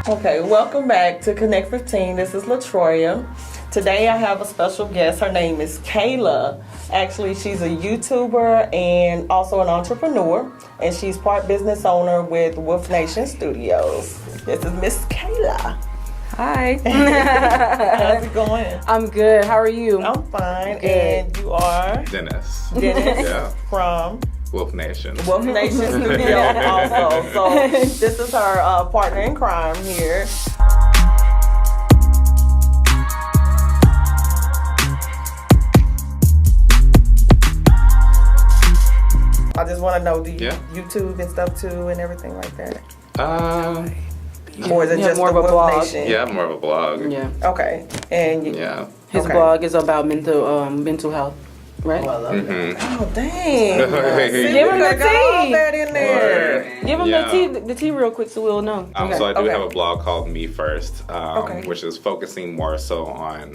Okay, welcome back to Konnect 15. This is LaTroya. Today I have a special guest. Her name is Kayla. Actually, she's a YouTuber and also an entrepreneur, and she's part business owner with Wolfe Nation Studios. This is Miss Kayla. Hi. How's it going? I'm good. How are you? I'm fine. Good. And you are? Dennis. Yeah. From? Wolfe Nation. Wolfe Nation Studios also. So this is her partner in crime here. I just want to know, do you YouTube and stuff too and everything like that? Or is it just more the of a Wolfe blog? Nation? Yeah, more of a blog. Yeah. Okay. And His blog is about mental health, right? Oh, dang. Give him the tea. All that in there. Give him the tea real quick so we'll know. So I do have a blog called Me First, which is focusing more so on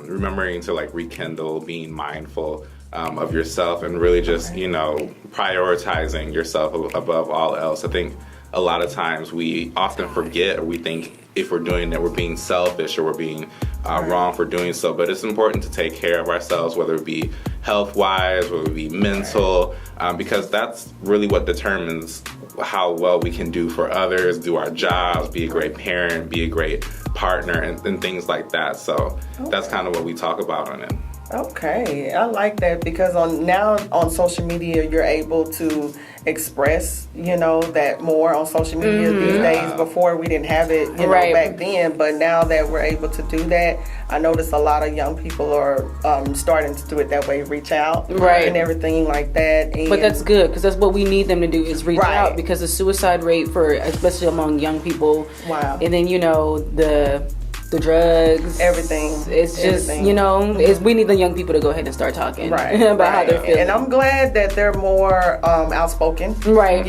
remembering to like rekindle, being mindful of yourself, and really just prioritizing yourself above all else. I think a lot of times we often forget, or we think if we're doing that we're being selfish or we're being wrong for doing so, but it's important to take care of ourselves, whether it be health-wise, whether it be mental, because that's really what determines how well we can do for others, do our jobs, be a great parent, be a great partner, and things like that. So that's kind of what we talk about on it. Okay, I like that, because on social media you're able to express that more on social media these days. Before we didn't have it back then, but now that we're able to do that, I notice a lot of young people are starting to do it that way, reach out and everything like that. But that's good, because that's what we need them to do, is reach out, because the suicide rate especially among young people, and then the drugs, everything. It's just, we need the young people to go ahead and start talking about how they're feeling. And I'm glad that they're more outspoken. Right.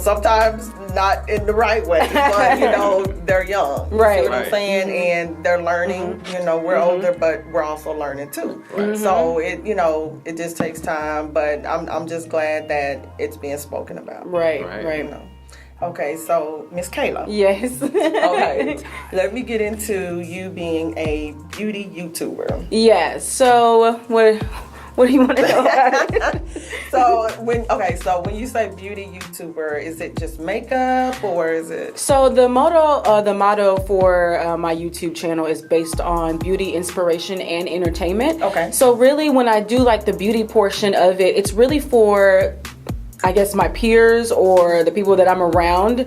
Sometimes not in the right way, but they're young. Right. You see what I'm saying? And they're learning. We're older, but we're also learning too. So it just takes time, but I'm just glad that it's being spoken about. Right. Okay, so Miss Kayla. Yes. Okay, let me get into you being a beauty YouTuber. Yeah. So what do you want to know about it? So when you say beauty YouTuber, is it just makeup, or is it? So the motto for my YouTube channel is based on beauty, inspiration, and entertainment. Okay. So really, when I do like the beauty portion of it, it's really for, I guess, my peers or the people that I'm around,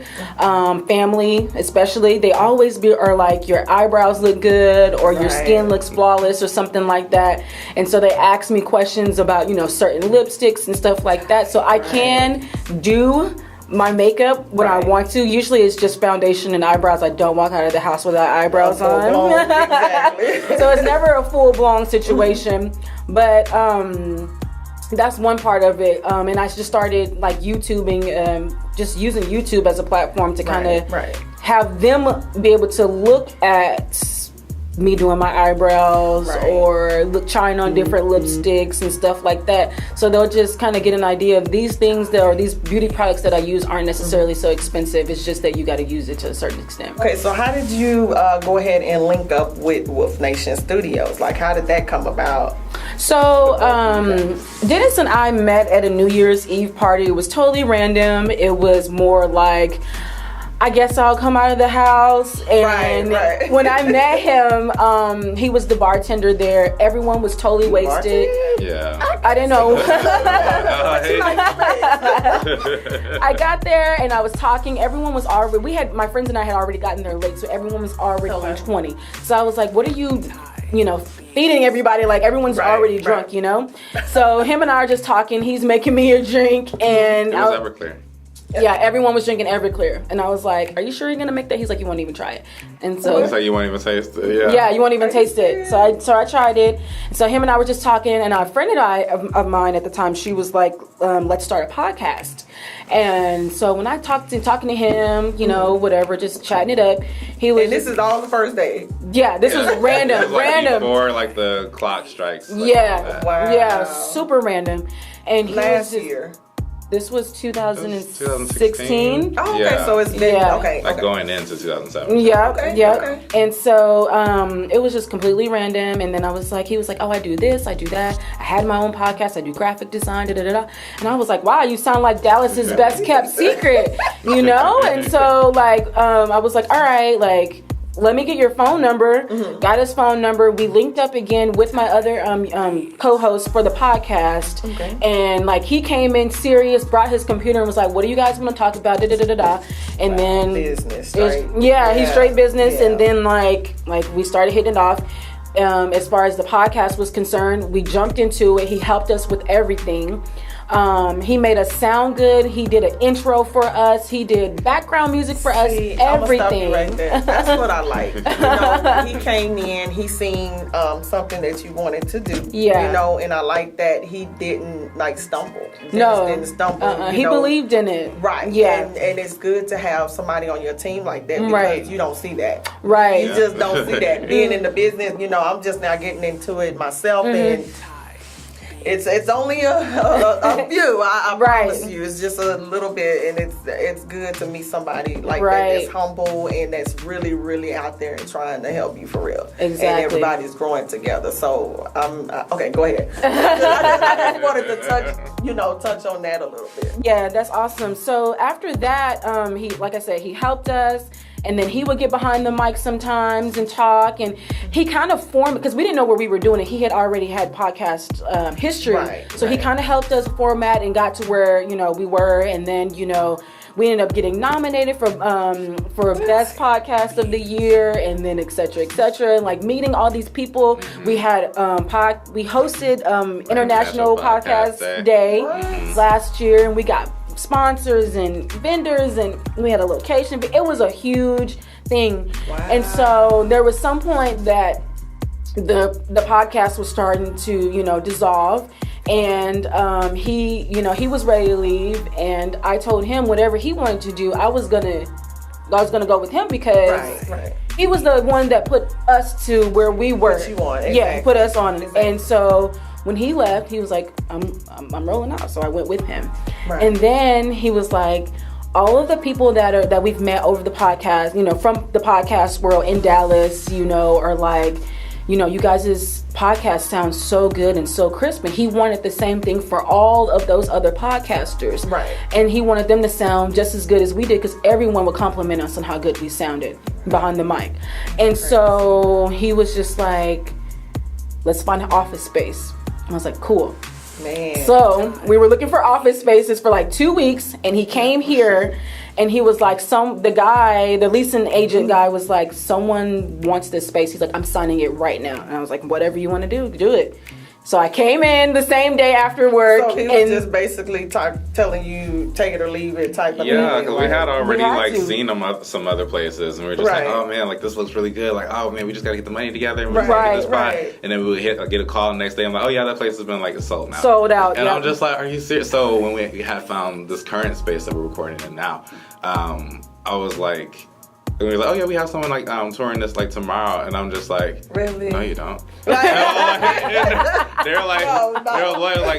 family especially. They always are like, your eyebrows look good, or your skin looks flawless, or something like that. And so they ask me questions about certain lipsticks and stuff like that. So I can do my makeup when I want to. Usually it's just foundation and eyebrows. I don't walk out of the house without eyebrows on. Exactly. So it's never a full-blown situation. But that's one part of it, and I just started like YouTubing, just using YouTube as a platform to kind of have them be able to look at me doing my eyebrows or trying on different lipsticks and stuff like that. So they'll just kind of get an idea of these things these beauty products that I use aren't necessarily so expensive. It's just that you got to use it to a certain extent. Okay, so how did you go ahead and link up with Wolfe Nation Studios? Like, how did that come about? So Dennis and I met at a New Year's Eve party. It was totally random. It was more like, I guess I'll come out of the house. And when I met him, he was the bartender there. Everyone was totally wasted. Yeah. I didn't know. I got there and I was talking. Everyone was already, my friends and I had already gotten there late, so everyone was already on 20. So I was like, what are you, feeding everybody? Like, everyone's already drunk, So him and I are just talking. He's making me a drink, and it was Everclear. Yeah, everyone was drinking Everclear, and I was like, "Are you sure you're gonna make that?" He's like, "You won't even try it." And so it's like, you won't even taste it. Yeah, you won't even taste it. So I tried it. And so him and I were just talking, and a friend of mine at the time, she was like, "Let's start a podcast." And so when I talking to him, whatever, just chatting it up, he was. And this is all the first day. Yeah, this was random, it was like random. Before like the clock strikes. Yeah, wow. Yeah, super random. And he last year. This was 2016. Oh, okay, so it's been going into 2007. Yep. And so it was just completely random. And then he was like, oh, I do this, I do that. I had my own podcast. I do graphic design. And I was like, wow, you sound like Dallas's best kept secret, And so I was like, all right, let me get your phone number. Got his phone number. We linked up again with my other co-host for the podcast. Okay. And he came in serious, brought his computer and was like, what do you guys want to talk about? And then business, right? He's straight business. Yeah. And then we started hitting it off. As far as the podcast was concerned, we jumped into it. He helped us with everything. He made us sound good. He did an intro for us. He did background music for us. Everything. I'm gonna stop you right there. That's what I like. He came in. He seen something that you wanted to do. Yeah. And I like that he didn't stumble. Didn't stumble. He believed in it. Right. Yeah. And it's good to have somebody on your team like that because you don't see that. Right. You just don't see that. Being in the business, I'm just now getting into it myself and. It's only a few. I promise you. It's just a little bit, and it's good to meet somebody that that's humble and that's really, really out there and trying to help you for real. Exactly. And everybody's growing together. So okay, go ahead. I just wanted to touch on that a little bit. Yeah, that's awesome. So after that, he, like I said, he helped us. And then he would get behind the mic sometimes and talk. And he kind of formed, because we didn't know where we were doing it. He had already had podcast history. So he kind of helped us format and got to where, we were. And then, we ended up getting nominated for Best Podcast of the Year. And then et cetera, and meeting all these people. We had, we hosted International Podcast Day last year. And we got sponsors and vendors and we had a location, but it was a huge thing. Wow. And so there was some point that the podcast was starting to dissolve, and he was ready to leave, and I told him whatever he wanted to do, I was gonna go with him because he was the one that put us to where we were. Put you on, exactly. Yeah, put us on. Exactly. And so when he left, he was like, I'm rolling out. So I went with him. Right. And then he was like, all of the people that we've met over the podcast, from the podcast world in Dallas, are like, you guys' podcast sounds so good and so crisp. And he wanted the same thing for all of those other podcasters. Right. And he wanted them to sound just as good as we did because everyone would compliment us on how good we sounded behind the mic. And so he was just like, let's find an office space. I was like, cool. Man. So we were looking for office spaces for 2 weeks, and he came here, and he was like, the leasing agent guy was like, someone wants this space. He's like, I'm signing it right now. And I was like, whatever you want to do it. So I came in the same day after work. So he was just basically telling you, take it or leave it type of thing. Yeah, because we had already seen them some other places, and we were just like, oh man, this looks really good. Oh man, we just got to get the money together and we're going to get this spot. And then we would get a call the next day. I'm like, oh yeah, that place has been sold now. Sold out. And I'm just like, are you serious? So when we had found this current space that we're recording in now, I was like, and we were like, oh yeah, we have someone touring this tomorrow, and I'm just like, really? No, you don't. They're like,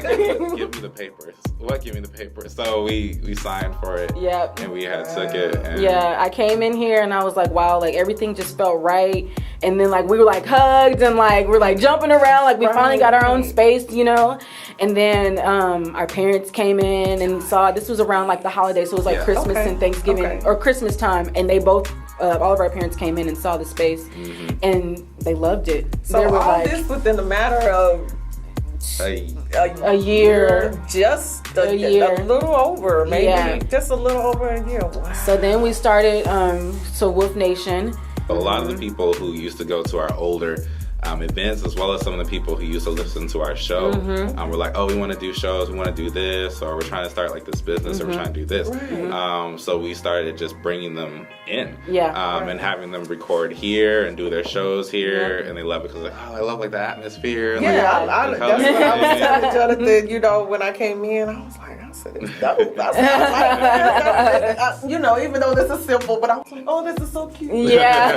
give me the papers. What? Give me the papers. So we signed for it. Yep. And we took it. And yeah, I came in here and I was like, wow, everything just felt right. And then we were hugged and we're jumping around, we finally got our own space, And then our parents came in and saw. This was around the holidays, so it was Christmas and Thanksgiving or Christmas time, and they both. All of our parents came in and saw the space, and they loved it. So they were all this within a matter of a year, just a year, a little over, maybe just a little over a year. Wow. So then we started Wolfe Nation. A lot of the people who used to go to our older events, as well as some of the people who used to listen to our show, were like, oh, we want to do shows, we want to do this, or we're trying to start this business, or we're trying to do this. Right. So we started just bringing them in, and having them record here and do their shows here, and they love it because I love the atmosphere. And, that's what I was telling Jonathan. When I came in, I was like, said, it's dope. I said, you know, even though this is simple, but I was like, oh, this is so cute. Yeah.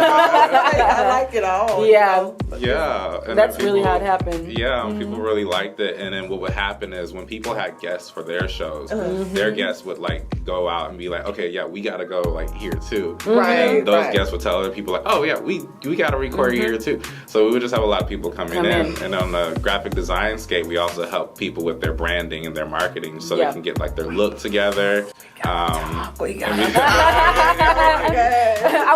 I like it all. Yeah. You know? Yeah. And that's really how it happened. Yeah, people really liked it. And then what would happen is when people had guests for their shows, their guests would like go out and be like, okay, yeah, we got to go like here too. Right. And those guests would tell other people like, oh yeah, we got to record here too. So we would just have a lot of people coming in. And on the graphic design scape, we also help people with their branding and their marketing so they can get like their look together. I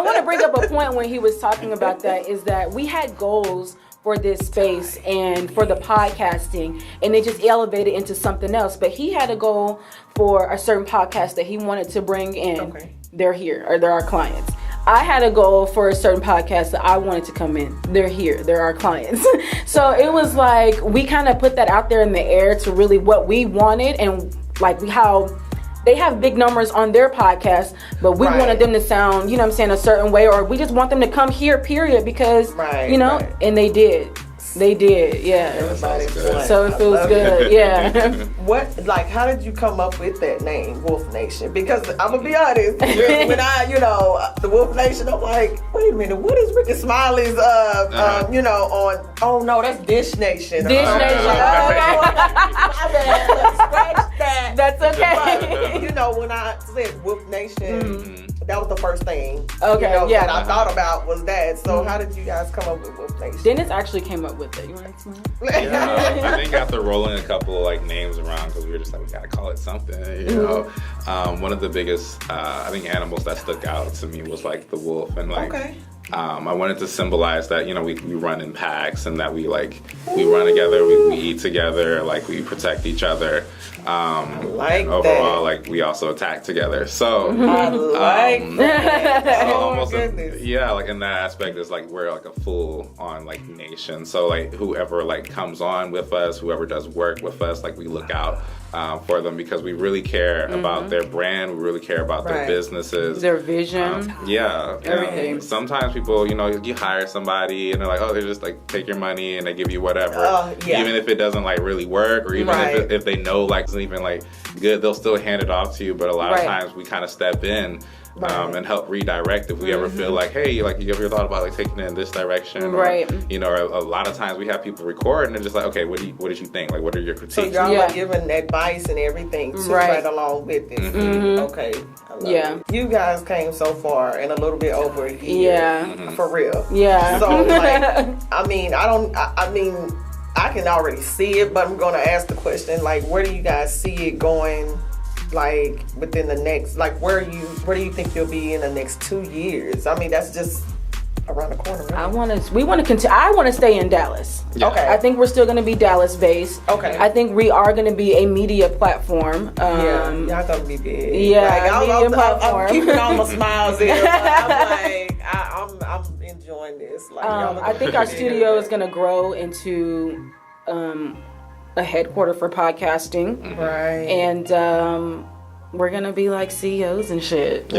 want to bring up a point when he was talking about that, is that we had goals for this space and for the podcasting, and they just elevated into something else. But he had a goal for a certain podcast that he wanted to bring in. Okay. They're here, or they're our clients. I had a goal for a certain podcast that I wanted to come in. They're here. They're our clients. So it was like we kind of put that out there in the air to really what we wanted, and like how they have big numbers on their podcast, but we wanted them to sound, you know what I'm saying, a certain way, or we just want them to come here, period, because, you know, and they did. They did, yeah. So it feels good, yeah. What, like, how did you come up with that name, Wolfe Nation? Because I'm gonna be honest, when I, you know, the Wolfe Nation, I'm like, wait a minute, what is Ricky Smiley's, you know, on? Oh no, that's Dish Nation. Dish Nation. My bad. Let's scratch that. That's okay. But, you know, when I said Wolfe Nation. That was the first thing that I thought about was that. So how did you guys come up with Wolfe Nation? Dennis actually came up with it. You want to explain? I think after rolling a couple of like names around, because we were just like, we gotta call it something, you know. One of the biggest, I think, animals that stuck out to me was like the wolf, and like I wanted to symbolize that, you know, we run in packs, and that we run together, we eat together, like we protect each other. Like overall, like we also attack together. So I like that. So almost like in that aspect is like we're like a full on like nation. So like whoever like comes on with us, whoever does work with us, like we look out for them, because we really care about their brand. We really care about their businesses, their vision. Everything. Sometimes people, you know, you hire somebody and they're like, oh, they just like take your money and they give you whatever. Even if it doesn't like really work, or even if they know like it's even like good, they'll still hand it off to you. But a lot of times we kind of step in and help redirect if we ever feel like, hey, like you ever thought about like taking it in this direction? Or, you know, a lot of times we have people record and they're just like, okay, what did you think? Like, what are your critiques? So y'all are giving advice and everything too, right along with it. Okay. I love it. You guys came so far and a little bit over a year. For real. So like, I mean, I can already see it, but I'm going to ask the question, like, where do you guys see it going, like, within the next, like, where do you think you'll be in the next 2 years? I mean, that's just around the corner, right? I want to stay in Dallas. Okay. I think we're still going to be Dallas based. Okay. I think we are going to be a media platform. Y'all going to be big. Media platform. I'm keeping all my smiles in. I'm like, I'm enjoying this. Like, I think our studio is going to grow into a headquarter for podcasting. Right. And we're going to be like CEOs and shit. I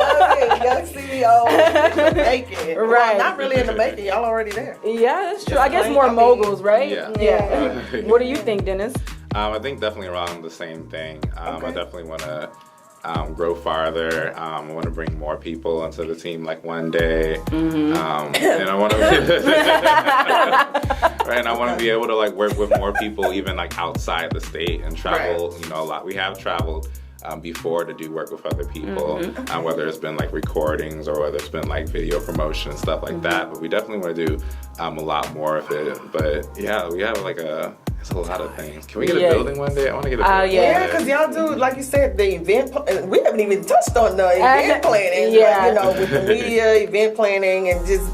love it. Young CEO in the making. Right. Well, not really in the making. Y'all already there. Yeah, that's true. I guess more moguls, right? Yeah. What do you think, Dennis? I think definitely around the same thing. I definitely want to grow farther. I want to bring more people into the team like one day. And I want to be able to like work with more people even like outside the state and travel, you know, a lot. We have traveled before to do work with other people, whether it's been like recordings or whether it's been like video promotion and stuff like that. But we definitely want to do a lot more of it. But yeah, we have like it's a lot of things. Can we get a building one day? I want to get a building. Yeah, because y'all do, like you said, the event. We haven't even touched on the event planning. Yeah, like, you know, with the media, event planning, and just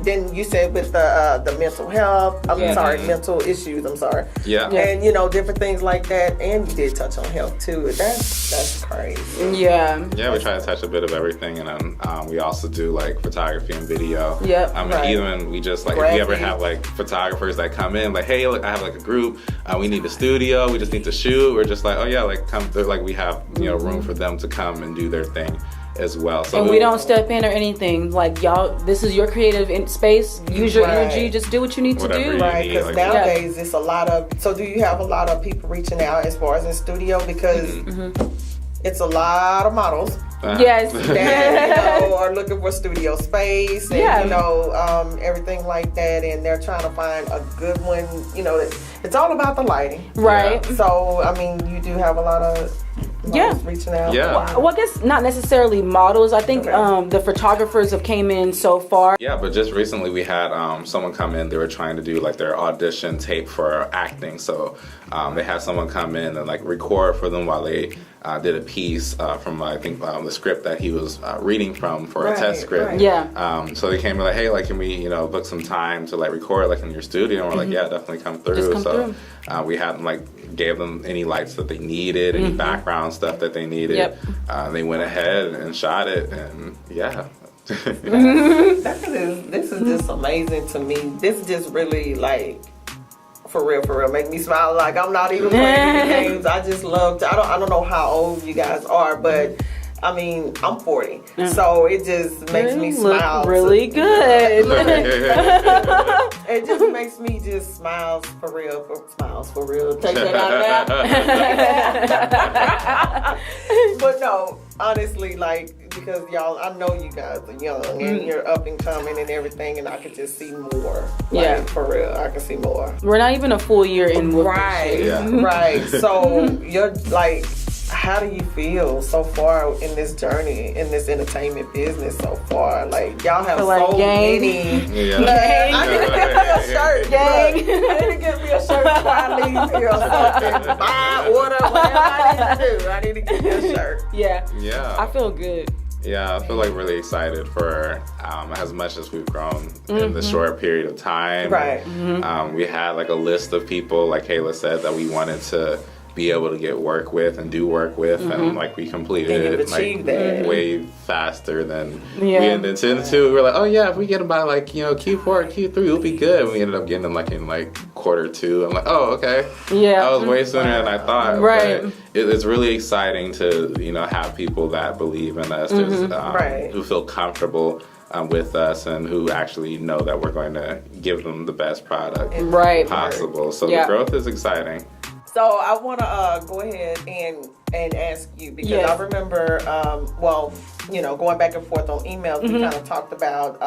then you said with the mental health. Mental issues. I'm sorry. Yeah. And you know, different things like that. And you did touch on health too. That's crazy. Yeah. Yeah, we try to touch a bit of everything, and then we also do like photography and video. Yep. Even we just like if we ever have like photographers that come in, like, hey, look, I have like a group. We need a studio. We just need to shoot. We're just like, oh yeah, like come. Like we have room for them to come and do their thing. as well. So and we don't step in or anything. Like, y'all, this is your creative space. Use your energy. Just do what you need to do. Right, because nowadays it's a lot of... So do you have a lot of people reaching out as far as in studio? Because it's a lot of models. Yes. That, are looking for studio space and, everything like that. And they're trying to find a good one. It's all about the lighting. Right. Yeah. So, I mean, you do have a lot of... reaching out. Yeah. Well, I guess not necessarily models. I think the photographers have came in so far. Yeah, but just recently we had someone come in. They were trying to do like their audition tape for acting. So they had someone come in and like record for them while they did a piece from I think the script that he was reading from for a test script. Right. Yeah. So they came in like, hey, like, can we book some time to like record like in your studio? And we're like, yeah, definitely come through. Just come through. We had them like gave them any lights that they needed, any background stuff that they needed. Yep. They went ahead and shot it, and This is just amazing to me. This is just really like for real make me smile. Like, I'm not even playing the games. I just love to, I don't know how old you guys are, but I mean, I'm 40, so it just makes me smile. Look really good. It just makes me just smiles for real. Take that out now. But no, honestly, like, because y'all, I know you guys are young and you're up and coming and everything, and I could just see more. Like, for real, I can see more. We're not even a full year in. Right. So you're like, how do you feel so far in this journey, in this entertainment business so far? Like, y'all have so many. Gang. I need to get me a shirt, gang. I need to get me a shirt before I leave here or something. Buy, order, whatever I need to do. I need to get me a shirt. Yeah. I feel good. Yeah, I feel like really excited for as much as we've grown in the short period of time. Right. We had like a list of people, like Kayla said, that we wanted to be able to get work with and do work with, and like we completed it like way faster than we intended to. We were like, oh yeah, if we get them by like Q4 or Q3, we'll be good. We ended up getting them like in like Q2. I'm like, oh okay, that was way sooner than I thought. Right. But it's really exciting to have people that believe in us, who feel comfortable with us, and who actually know that we're going to give them the best product possible. So the growth is exciting. So I want to go ahead and ask you, because I remember, going back and forth on emails, we kind of talked about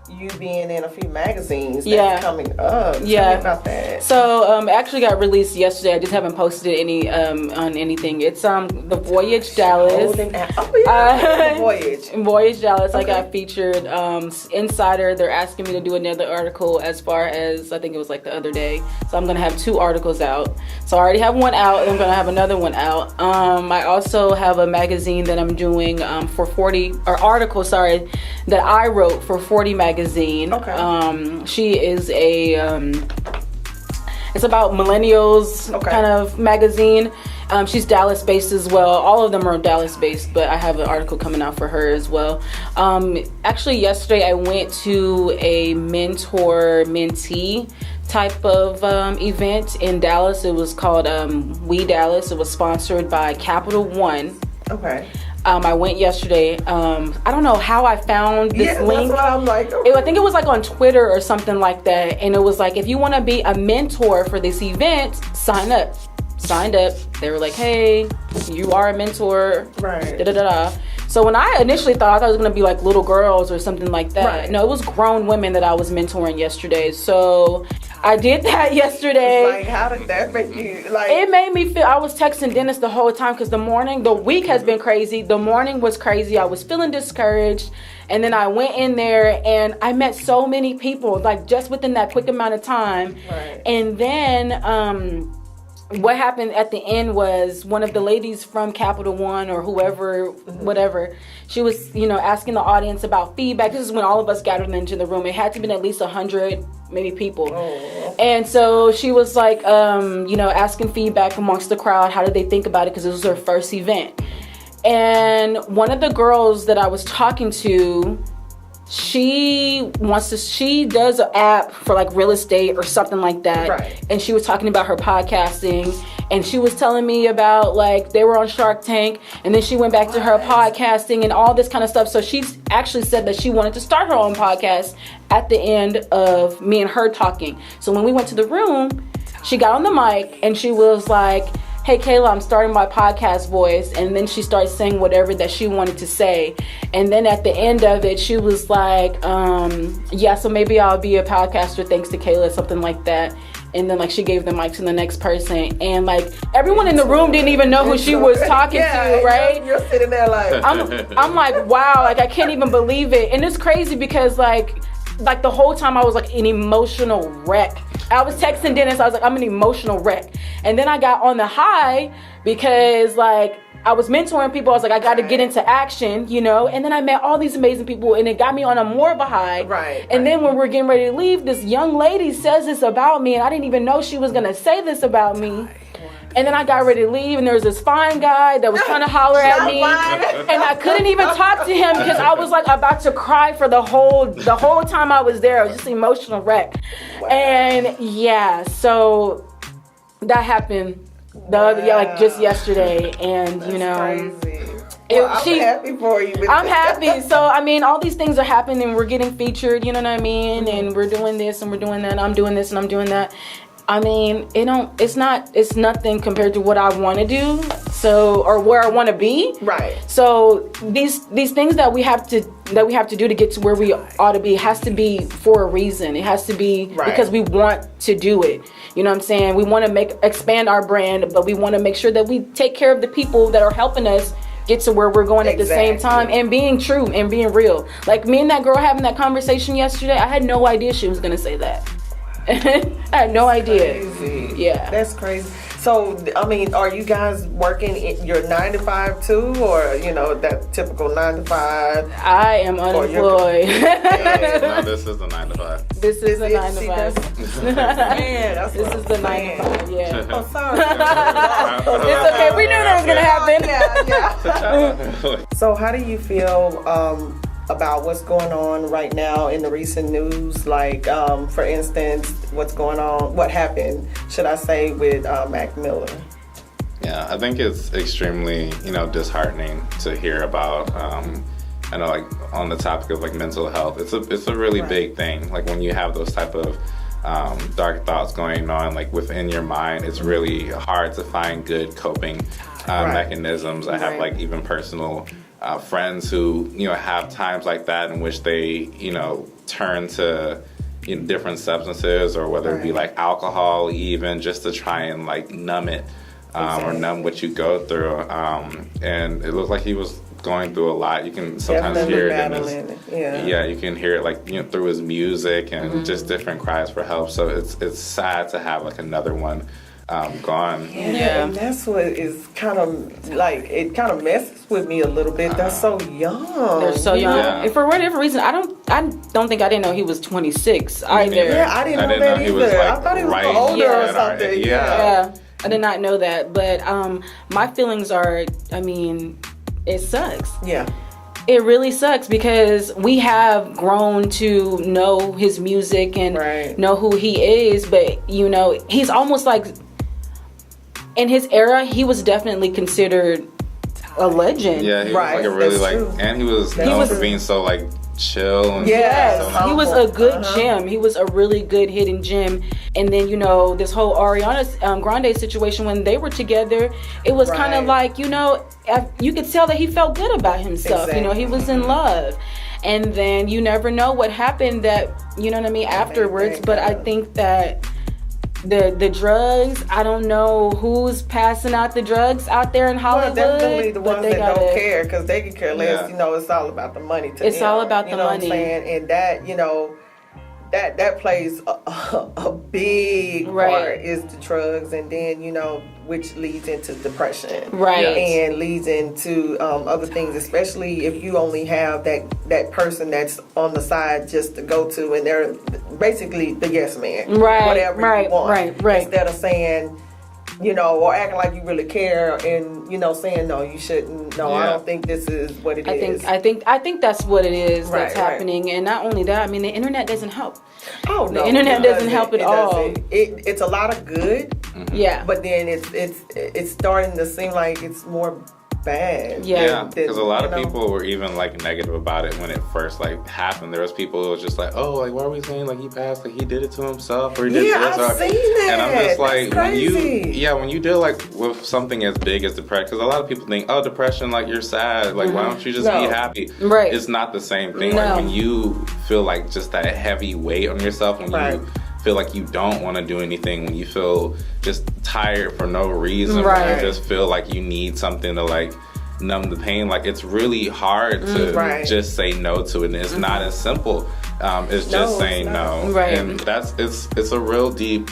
you being in a few magazines that's coming up. Tell me about that. So it actually got released yesterday. I just haven't posted any on anything. It's the Voyage Dallas. The Voyage. Voyage Dallas. I got featured. Insider. They're asking me to do another article as far as, I think it was like the other day. So I'm gonna have 2 articles out. So I already have one out, and I'm gonna have another one out. I also have a magazine that I'm doing for 40 that I wrote for 40 magazine. She is a it's about millennials kind of magazine. She's Dallas based as well. All of them are Dallas based, but I have an article coming out for her as well. Actually yesterday I went to a mentor mentee type of event in Dallas. It was called We Dallas. It was sponsored by Capital One. I went yesterday. I don't know how I found this link. That's what I'm like. I think it was like on Twitter or something like that. And it was like, if you want to be a mentor for this event, sign up. Signed up. They were like, hey, you are a mentor. Right. So when I initially thought it was going to be like little girls or something like that. Right. No, it was grown women that I was mentoring yesterday. So I did that yesterday. Like, how did that make you, like? It made me feel, I was texting Dennis the whole time, because the week has been crazy. The morning was crazy. I was feeling discouraged. And then I went in there and I met so many people, like just within that quick amount of time. Right. And then, what happened at the end was one of the ladies from Capital One or whoever, whatever, she was, asking the audience about feedback. This is when all of us gathered into the room. It had to be at least 100, maybe people. And so she was like, asking feedback amongst the crowd. How did they think about it? Because it was her first event. And one of the girls that I was talking to, she does an app for like real estate or something like that. Right. And she was talking about her podcasting, and she was telling me about like they were on Shark Tank, and then she went back to her podcasting and all this kind of stuff. So she actually said that she wanted to start her own podcast at the end of me and her talking. So when we went to the room, she got on the mic and she was like, hey Kayla, I'm starting my podcast voice. And then she started saying whatever that she wanted to say. And then at the end of it, she was like, yeah, so maybe I'll be a podcaster thanks to Kayla, something like that. And then like she gave the mic to the next person, and like everyone in the room didn't even know who she was talking to, right? You're sitting there like I'm like, wow, like I can't even believe it. And it's crazy because like the whole time I was like an emotional wreck. I was texting Dennis, I was like, I'm an emotional wreck. And then I got on the high because like I was mentoring people. I was like, I got to get into action, you know. And then I met all these amazing people, and it got me on a more of a high. Right. And then when we're getting ready to leave, this young lady says this about me, and I didn't even know she was gonna say this about me. And then I got ready to leave, and there was this fine guy that was trying to holler at me, and I couldn't even talk to him because I was like about to cry for the whole time I was there. I was just an emotional wreck. Wow. And yeah, so that happened. Just yesterday, and that's you know, crazy. I'm happy for you. I'm happy. So I mean, all these things are happening. We're getting featured. You know what I mean? Mm-hmm. And we're doing this and we're doing that. And I'm doing this and I'm doing that. I mean, it's nothing compared to what I want to do. So, or where I want to be. Right. So these things that we have to do to get to where we ought to be has to be for a reason. It has to be because we want to do it. You know what I'm saying? We want to expand our brand, but we want to make sure that we take care of the people that are helping us get to where we're going at the same time, and being true and being real. Like me and that girl having that conversation yesterday, I had no idea she was going to say that. I had no idea. Crazy. Yeah. That's crazy. So, I mean, are you guys working your 9 to 5 too, or you know that typical 9 to 5? I am unemployed. No, this is the 9 to 5. This is the 9 to 5. Man, this is the 9 to 5. Yeah. Oh, sorry. It's okay. We knew that was gonna happen. So, how do you feel about what's going on right now in the recent news? Like, for instance, what happened, should I say, with Mac Miller? Yeah, I think it's extremely, disheartening to hear about. I know, like, on the topic of like mental health, it's a really big thing. Like when you have those type of dark thoughts going on, like within your mind, it's really hard to find good coping mechanisms. I have like even personal friends who have times like that in which they turn to different substances, or whether it be like alcohol, even just to try and like numb it or numb what you go through. And it looked like he was going through a lot. You can sometimes hear it in his, you can hear it like through his music and just different cries for help. So it's sad to have like another one gone. Yeah, and that's what is kind of like, it kind of messes with me a little bit. They're so young. They're so young. And for whatever reason, I didn't know he was 26 either. Yeah, I didn't know that either. Like I thought he was older or something. Yeah, I did not know that. But my feelings are, I mean, it sucks. Yeah. It really sucks because we have grown to know his music and know who he is, but he's almost like, in his era, he was definitely considered a legend. Yeah, he was like a really and he was known for being so like chill. And he was a good gem. He was a really good hidden gem. And then this whole Ariana Grande situation, when they were together, it was kind of like you could tell that he felt good about himself. He was in love. And then you never know what happened afterwards. But I think that the drugs, I don't know who's passing out the drugs out there in Hollywood. Well, definitely the ones that don't care, because they can care less. It's all about the money to them. It's all about the money. What I'm saying? And that, that plays a big part, is the drugs, and then which leads into depression, and leads into other things, especially if you only have that person that's on the side just to go to, and they're basically the yes man, whatever you want, instead of saying, you know, or acting like you really care, and, you know, saying, no, you shouldn't. No, I don't think this is what it is. I think that's what it is that's happening. And not only that, I mean, the internet doesn't help. Oh, no. The internet doesn't help at all. It's a lot of good. Yeah. But then it's starting to seem like it's more bad. Yeah, because a lot of people were even like negative about it when it first like happened. There was people who was just like, oh, like why are we saying like he passed, like he did it to himself or he did this? I've seen that. And I'm just like, when you deal like with something as big as depression, because a lot of people think, oh, depression, like you're sad, like why don't you just be happy? Right. It's not the same thing. Like when you feel like just that heavy weight on yourself, when you feel like you don't want to do anything, when you feel just tired for no reason, when you just feel like you need something to like numb the pain, like it's really hard to just say no to it. And it's not as simple as just saying no. And it's a real deep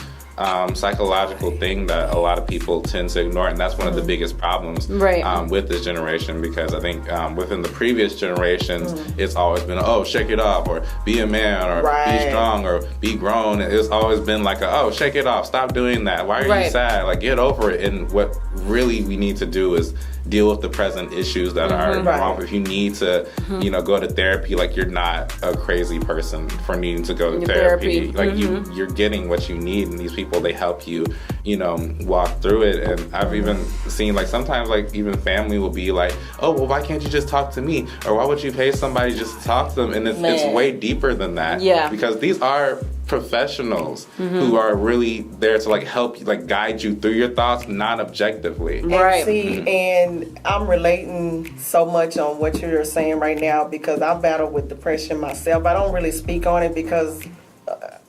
psychological thing that a lot of people tend to ignore, and that's one of the biggest problems with this generation, because I think within the previous generations it's always been, oh, shake it off, or be a man, or be strong, or be grown. It's always been like oh, shake it off, stop doing that, why are you sad, like get over it. And what really we need to do is deal with the present issues that are wrong. If you need to, you know, go to therapy, like you're not a crazy person for needing to go to therapy. Like you're getting what you need, and these people, they help you, you know, walk through it. And I've even seen like sometimes like even family will be like, oh, well, why can't you just talk to me? Or why would you pay somebody just to talk to them? And it's way deeper than that. Yeah. Because these are professionals who are really there to like help you, like guide you through your thoughts, not objectively. And see, and I'm relating so much on what you're saying right now, because I battle with depression myself. I don't really speak on it because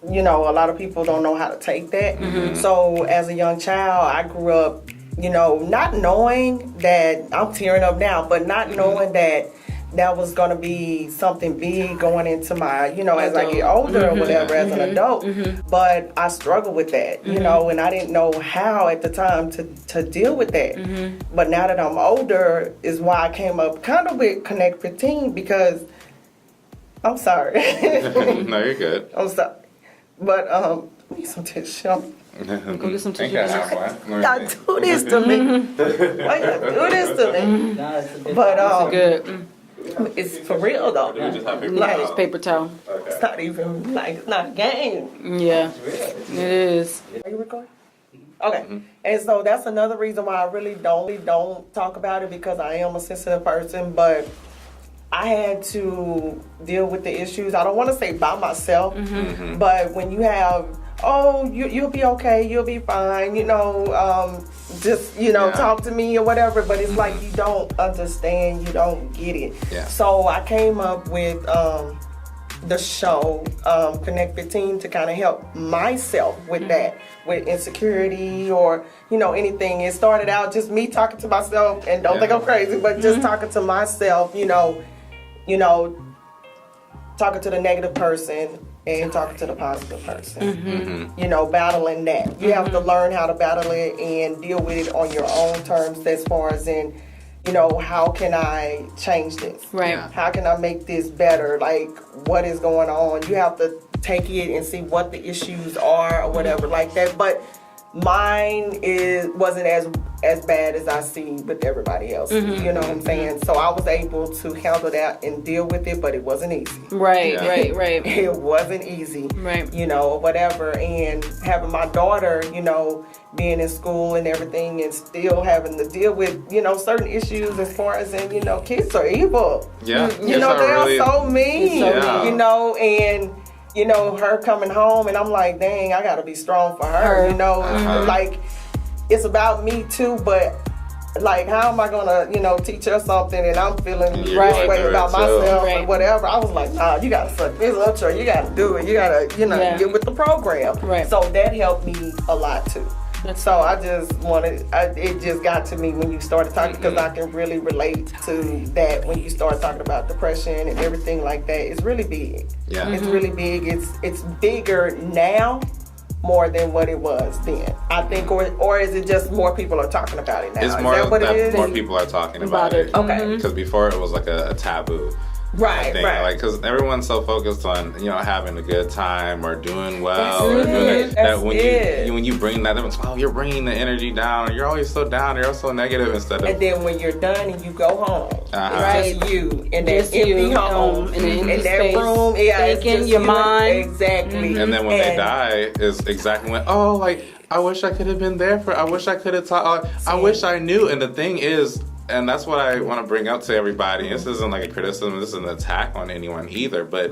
you know, a lot of people don't know how to take that. So as a young child, I grew up, you know, not knowing that, I'm tearing up now, but not knowing that was going to be something big going into my, you know, as I get older or whatever, as an adult. But I struggled with that, you know, and I didn't know how at the time to deal with that. But now that I'm older is why I came up kind of with Konnect 15, because I'm sorry. No, you're good. I'm sorry. But I need some tissue. Go get some tissue. Y'all do this to me. Why y'all do this to me? But good. It's for real though. Like it's paper towel. Okay. It's not even like, it's not a game. Yeah, it is. Are you recording? Okay. And so that's another reason why I really don't talk about it, because I am a sensitive person, but I had to deal with the issues. I don't want to say by myself, but when you have, oh, you'll be okay, you'll be fine, you know, just, you know, talk to me or whatever, but it's like you don't understand, you don't get it. So I came up with the show, Konnect 15, to kind of help myself with that, with insecurity or, you know, anything. It started out just me talking to myself, and don't think I'm crazy, but just talking to myself, you know, talking to the negative person and talking to the positive person. You know, battling that. You have to learn how to battle it and deal with it on your own terms, as far as in, you know, how can I change this? Right. How can I make this better? Like, what is going on? You have to take it and see what the issues are or whatever like that. But mine wasn't as bad as I see with everybody else. You know what I'm saying? So I was able to handle that and deal with it, but it wasn't easy. Right. It wasn't easy. Right. You know, whatever. And having my daughter, you know, being in school and everything, and still having to deal with, you know, certain issues as far as in, you know, kids are evil. Yeah. You know, they're so mean. You know, and you know, her coming home, and I'm like, dang, I gotta be strong for her. You know, like, it's about me too, but like, how am I gonna, you know, teach her something and I'm feeling this way about myself or whatever? I was like, nah, you gotta suck this up, or you gotta do it. You gotta, you know, get with the program. So that helped me a lot too. So I just it just got to me when you started talking, because I can really relate to that when you start talking about depression and everything like that. It's really big. Yeah. It's really big. It's bigger now more than what it was then, I think, or is it just more people are talking about it now? It's more that more people are talking about it. Okay. Because before it was like a taboo. Right, right. Like, because everyone's so focused on, you know, having a good time or doing well. That's or doing it. That's when you bring that, everyone's, oh, you're bringing the energy down. Or you're always so down. You're so negative instead of. And then when you're done and you go home, right. it's just you in that empty home, in that space, room. Yeah, thinking your mind. Exactly. And then when they die, is exactly when, oh, like, I wish I could have been there I wish I could have taught. I wish I knew. And the thing is, and that's what I want to bring up to everybody. This isn't like a criticism. This isn't an attack on anyone either. But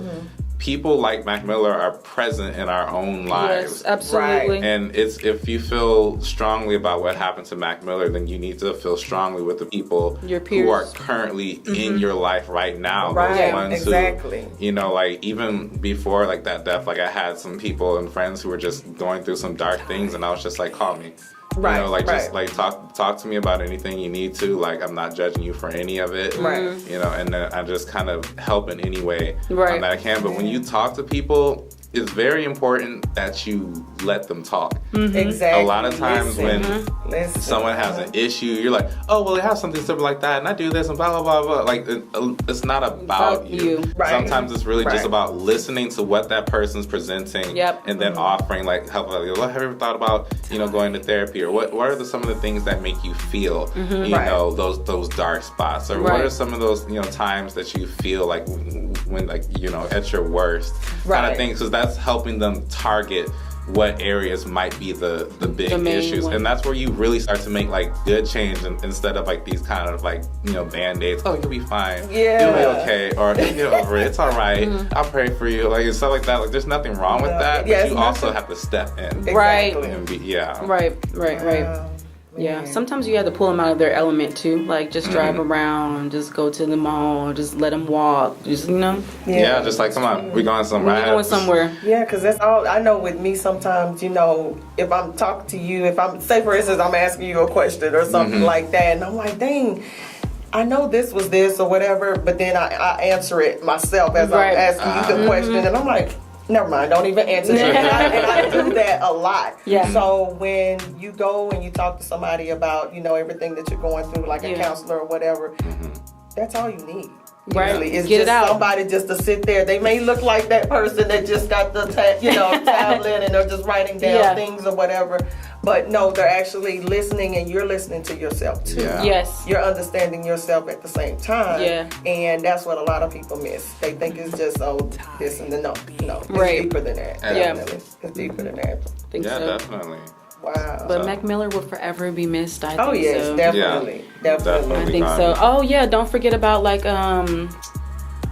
people like Mac Miller are present in our own lives. Yes, absolutely. Right. And it's, if you feel strongly about what happened to Mac Miller, then you need to feel strongly with the people your peers who are currently in your life right now. Right. Those ones Exactly. who, you know, like even before like that death, like I had some people and friends who were just going through some dark things, and I was just like, call me. Right, you know, like right. just like talk to me about anything you need to. Like, I'm not judging you for any of it. Right. You know, and then I just kind of help in any way right. that I can. But when you talk to people, it's very important that you let them talk. Exactly. A lot of times when Listen. someone has an issue, you're like, oh, well, they have something simple like that, and I do this, and blah, blah, blah, blah. Like, it's not about you. Right. Sometimes it's really just about listening to what that person's presenting, and then offering, like, help. Like, have you ever thought about, you know, going to therapy? Or what are some of the things that make you feel, you know, those dark spots? Or what are some of those, you know, times that you feel like when like, you know, at your worst kind of things? Because that's helping them target what areas might be the big issues. And that's where you really start to make like good change instead of like these kind of like, you know, band-aids. Oh, you'll be fine. Yeah. You'll be okay. Or you'll get over it. It's all right. I'll pray for you. Like, and stuff like that. Like, there's nothing wrong with that. But you also have to step in. Right. And be, Right. Yeah, sometimes you have to pull them out of their element too. Like, just drive around, just go to the mall, just let them walk. Just, you know? Yeah, just like, come on, we're going somewhere. We're going somewhere. Yeah, because that's all I know with me sometimes, you know, if I'm talking to you, if I'm, say for instance, I'm asking you a question or something like that, and I'm like, dang, I know this was this or whatever, but then I answer it myself as I'm asking you the question, and I'm like, never mind, don't even answer that. And I do that a lot. Yeah. So when you go and you talk to somebody about, you know, everything that you're going through, like a counselor or whatever, that's all you need. Right. Usually. It's Get just it out. somebody just to sit there. They may look like that person that just got the tablet and they're just writing down things or whatever. But no, they're actually listening, and you're listening to yourself too. Yeah. Yes. You're understanding yourself at the same time. Yeah. And that's what a lot of people miss. They think it's just, this and the no. It's deeper than that. Yeah. Definitely. It's deeper than that. Think so. Definitely. Wow. But Mac Miller will forever be missed, I think. Oh, yes, so. definitely. Definitely. I think so. Oh, yeah, don't forget about, like,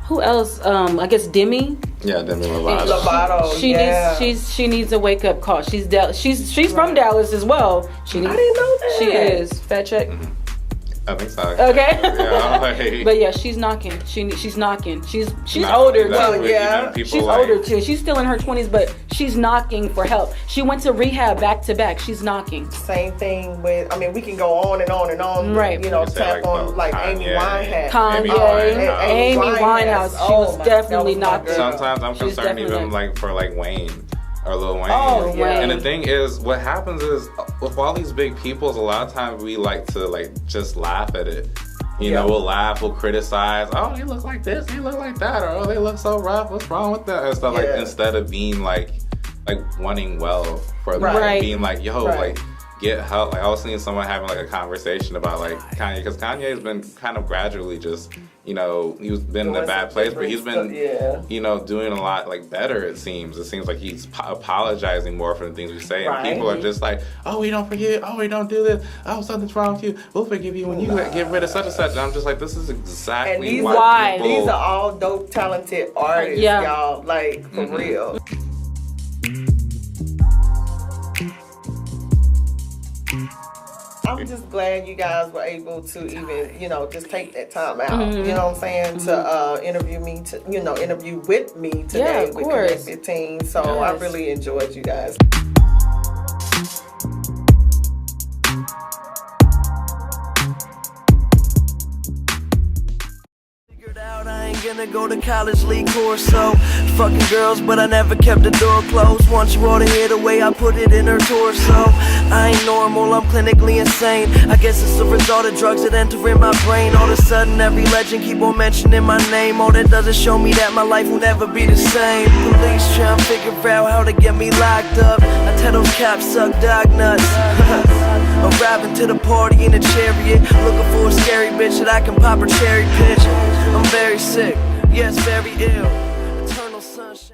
who else? I guess Demi. Yeah, Demi Lovato. She needs a wake up call. She's from Dallas as well. I didn't know that. She is. Fact check. I think so. Okay. Yeah, but yeah, she's knocking. She's knocking. She's older. Well, yeah. She's older too. She's still in her 20s, but she's knocking for help. She went to rehab back to back. She's knocking. Same thing with, I mean, we can go on and on and on. Right. You know, tap like, on like Amy Winehouse. Amy Winehouse. She was definitely knocking. Sometimes I'm concerned even like for like Wayne. Or Lil Wayne. Oh, yeah. And the thing is, what happens is, with all these big peoples, a lot of times we like to like just laugh at it. You know, we'll laugh, we'll criticize. Oh, they look like this, they look like that, or oh, they look so rough. What's wrong with that? And stuff like, instead of being like wanting well for them, like, being like, yo, like, get help. Like, I was seeing someone having like a conversation about like Kanye, because Kanye's been kind of gradually just, you know, he's been in a bad place, but he's been, you know, doing a lot like better. It seems like he's apologizing more for the things we say, and people are just like, oh, we don't forget, oh, we don't do this, oh, something's wrong with you, we'll forgive you when you get rid of such and such. And I'm just like, this is exactly why people... These are all dope, talented artists, y'all, like, for real. I'm just glad you guys were able to even, you know, just take that time out. You know what I'm saying? To interview with me today with Konnect 15. So I really enjoyed you guys. gonna go to college, league course, so fucking girls, but I never kept the door closed. Want you all to hear the way I put it in her torso. I ain't normal, I'm clinically insane. I guess it's the result of drugs that enter in my brain. All of a sudden, every legend keep on mentioning my name. All that does is show me that my life will never be the same. Police trying to figure out how to get me locked up. I tell those cops suck dog nuts. Arriving to the party in a chariot, looking for a scary bitch that I can pop her cherry pitch. I'm very sick, yes, very ill.